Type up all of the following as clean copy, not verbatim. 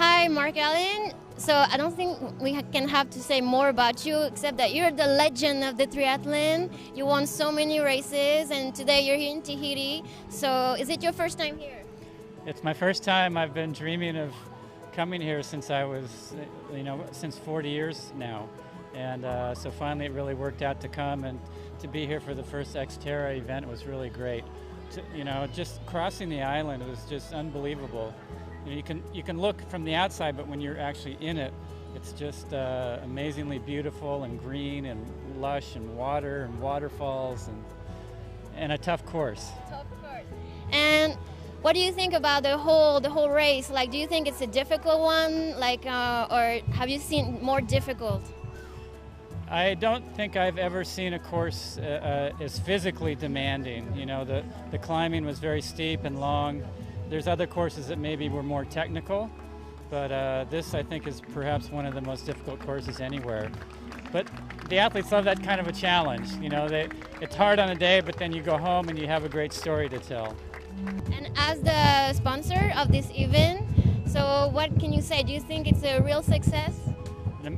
Hi, Mark Allen. So I don't think we can have to say more about you except that you're the legend of the triathlon. You won so many races, and today you're here in Tahiti. So is it your first time here? It's my first time. I've been dreaming of coming here since I was, since 40 years now. And so finally it really worked out to come, and to be here for the first Xterra event was really great. Just crossing the island was just unbelievable. You can look from the outside, but when you're actually in it, it's just amazingly beautiful and green and lush and water and waterfalls and a tough course. Tough course. And what do you think about the whole race? Like, do you think it's a difficult one, or have you seen more difficult? I don't think I've ever seen a course as physically demanding. The climbing was very steep and long. There's other courses that maybe were more technical, but this I think is perhaps one of the most difficult courses anywhere. But the athletes love that kind of a challenge. It's hard on a day, but then you go home and you have a great story to tell. And as the sponsor of this event, so what can you say? Do you think it's a real success?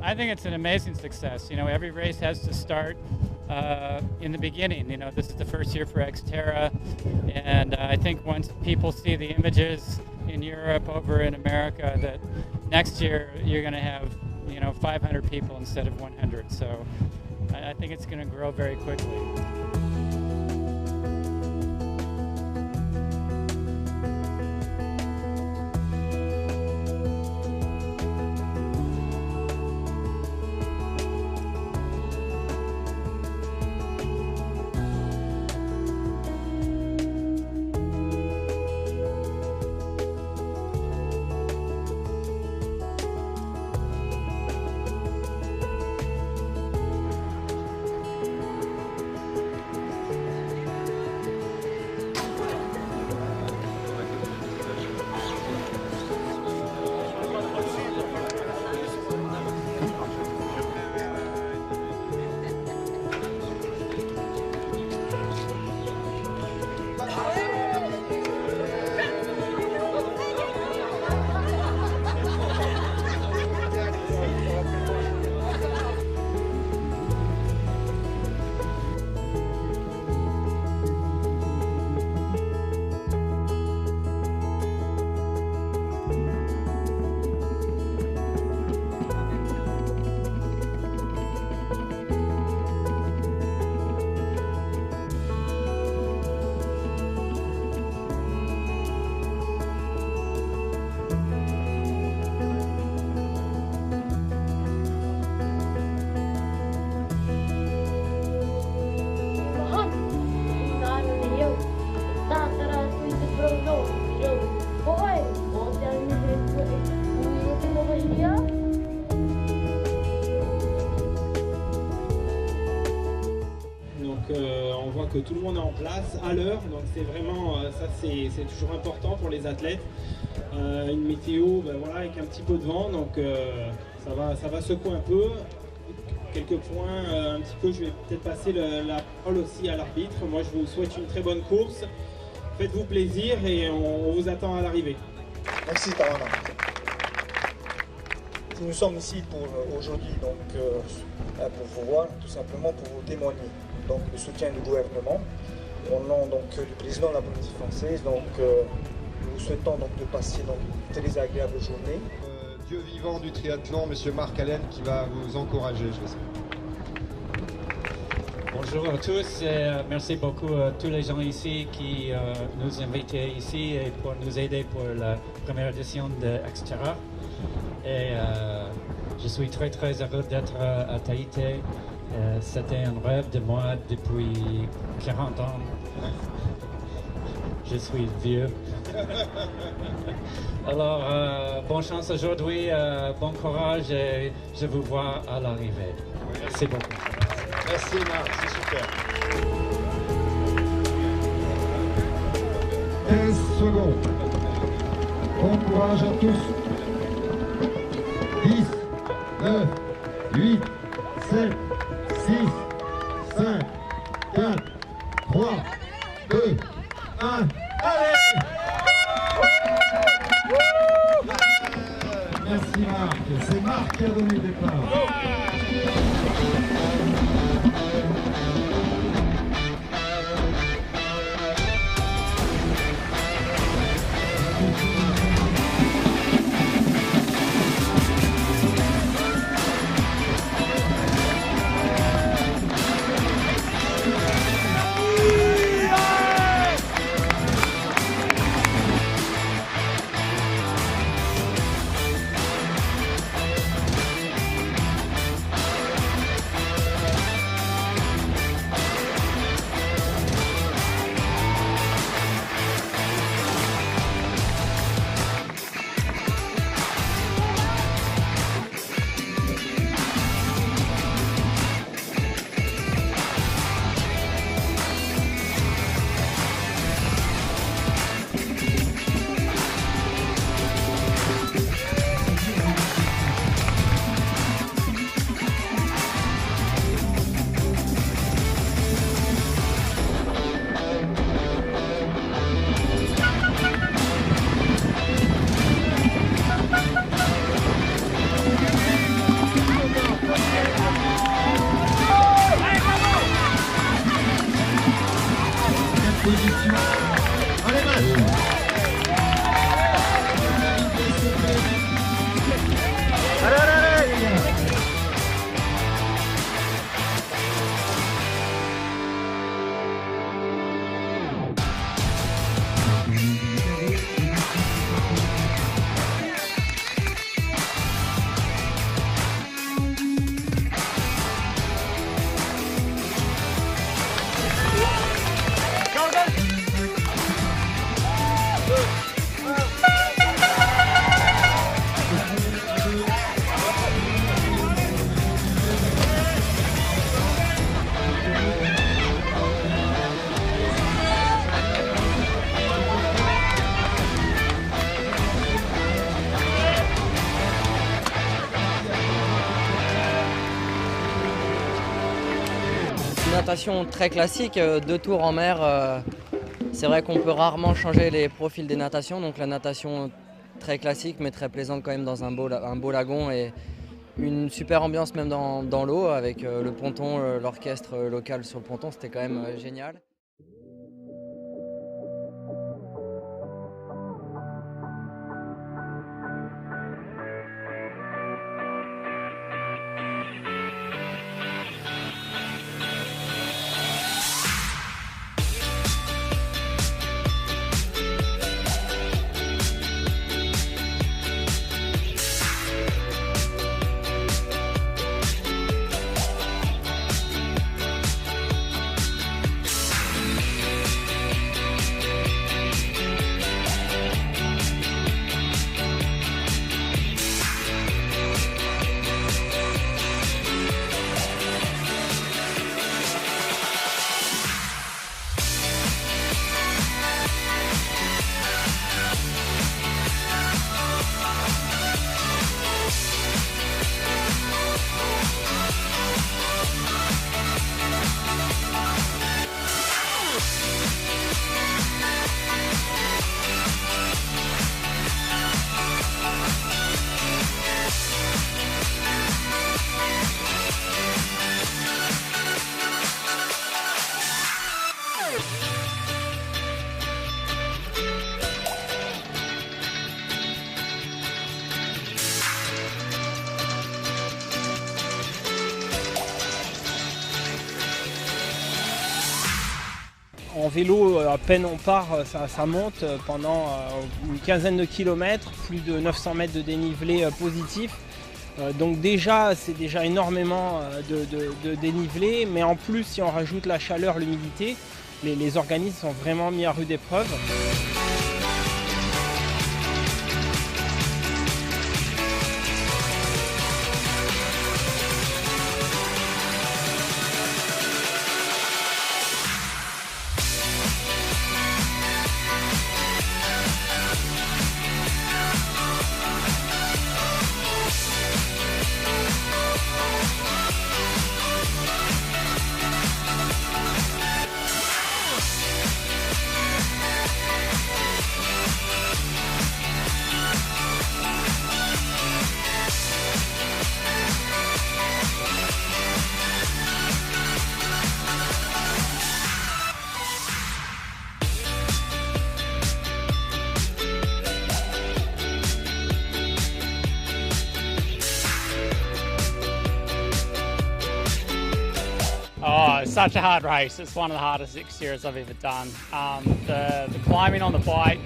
I think it's an amazing success. Every race has to start in the beginning. This is the first year for Xterra, and I think once people see the images in Europe, over in America, that next year you're going to have 500 people instead of 100. So I think it's going to grow very quickly. On voit que tout le monde est en place à l'heure, donc c'est vraiment ça, c'est toujours important pour les athlètes. Une météo avec un petit peu de vent, donc ça va secouer un peu. Quelques points un petit peu, je vais peut-être passer la parole aussi à l'arbitre. Moi je vous souhaite une très bonne course, faites-vous plaisir et on vous attend à l'arrivée. Merci Tarana. Nous sommes ici pour aujourd'hui pour vous voir, tout simplement pour vous témoigner donc le soutien du gouvernement au nom du président de la Polynésie française. Nous vous souhaitons de passer une très agréable journée. Dieu vivant du triathlon, Monsieur Mark Allen, qui va vous encourager, je l'espère. Bonjour à tous et merci beaucoup à tous les gens ici qui nous invitent ici et pour nous aider pour la première édition de Xterra. Et je suis très heureux d'être à Tahiti. C'était un rêve de moi depuis 40 ans. Je suis vieux. Alors, bonne chance aujourd'hui, bon courage et je vous vois à l'arrivée. Merci beaucoup. Merci Marc, c'est super. 15 secondes. Bon courage à tous. 10, 9, 8, 7, 6, 5, 4, 3, 2, 1. Allez! Merci Marc. C'est Marc qui a donné le départ. Natation très classique, 2 tours en mer. C'est vrai qu'on peut rarement changer les profils des natations, donc la natation très classique mais très plaisante quand même dans un beau lagon et une super ambiance même dans l'eau avec le ponton, l'orchestre local sur le ponton, c'était quand même génial. En vélo, à peine on part, ça monte pendant une quinzaine de kilomètres, plus de 900 mètres de dénivelé positif. Donc déjà, c'est déjà énormément de dénivelé, mais en plus, si on rajoute la chaleur, l'humidité, les organismes sont vraiment mis à rude épreuve. such a hard race. It's one of the hardest exteriors I've ever done. The climbing on the bike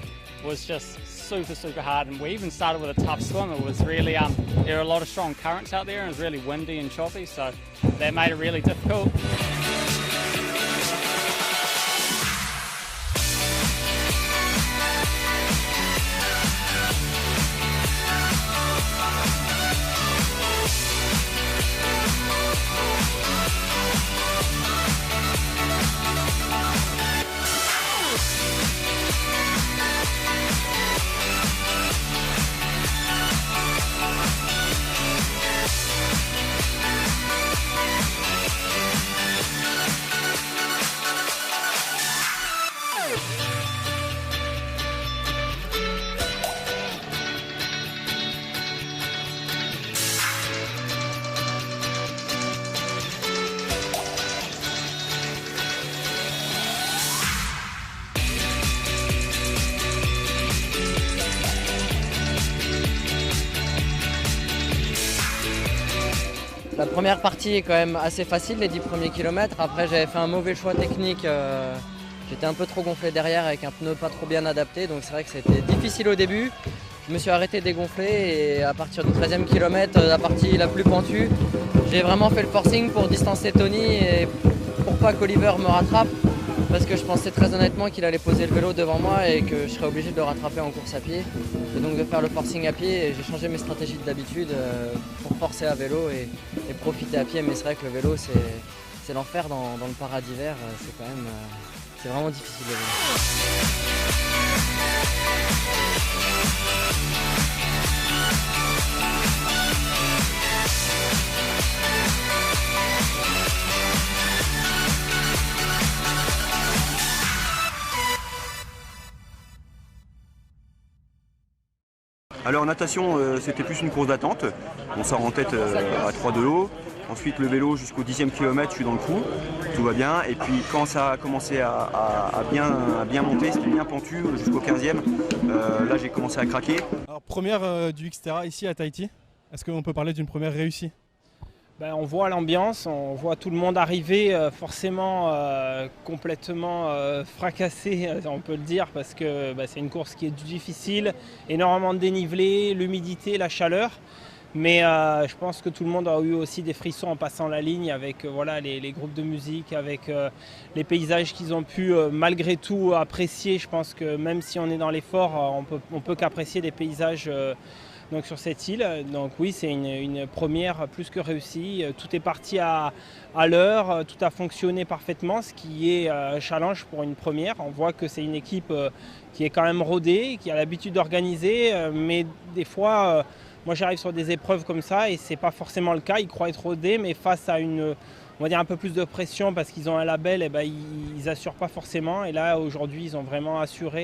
was just super hard, and we even started with a tough swim. It was really, there are a lot of strong currents out there and it was really windy and choppy, so that made it really difficult. La première partie est quand même assez facile, les 10 premiers kilomètres. Après, j'avais fait un mauvais choix technique. J'étais un peu trop gonflé derrière avec un pneu pas trop bien adapté. Donc c'est vrai que c'était difficile au début. Je me suis arrêté de dégonfler et à partir du 13e kilomètre, la partie la plus pentue, j'ai vraiment fait le forcing pour distancer Tony et pour pas qu'Oliver me rattrape. Parce que je pensais très honnêtement qu'il allait poser le vélo devant moi et que je serais obligé de le rattraper en course à pied. Et donc de faire le forcing à pied, et j'ai changé mes stratégies d'habitude pour forcer à vélo et profiter à pied. Mais c'est vrai que le vélo c'est l'enfer dans le paradis vert, c'est vraiment difficile le vélo. Alors natation, c'était plus une course d'attente. On sort en tête à 3 de l'eau. Ensuite le vélo jusqu'au 10e kilomètre, je suis dans le coup, tout va bien. Et puis quand ça a commencé à bien monter, c'était bien pentu jusqu'au 15e. Là j'ai commencé à craquer. Alors première du Xterra ici à Tahiti. Est-ce qu'on peut parler d'une première réussie? On voit l'ambiance, on voit tout le monde arriver forcément complètement fracassé, on peut le dire, parce que c'est une course qui est difficile, énormément de dénivelé, l'humidité, la chaleur. Mais je pense que tout le monde a eu aussi des frissons en passant la ligne avec les groupes de musique, avec les paysages qu'ils ont pu malgré tout apprécier. Je pense que même si on est dans l'effort, on peut qu'apprécier des paysages donc sur cette île. Donc oui, c'est une première plus que réussie. Tout est parti à l'heure, tout a fonctionné parfaitement, ce qui est un challenge pour une première. On voit que c'est une équipe qui est quand même rodée, qui a l'habitude d'organiser, mais des fois, moi j'arrive sur des épreuves comme ça et c'est pas forcément le cas. Ils croient être rodés, mais face à on va dire un peu plus de pression parce qu'ils ont un label, ils assurent pas forcément. Et là aujourd'hui, ils ont vraiment assuré.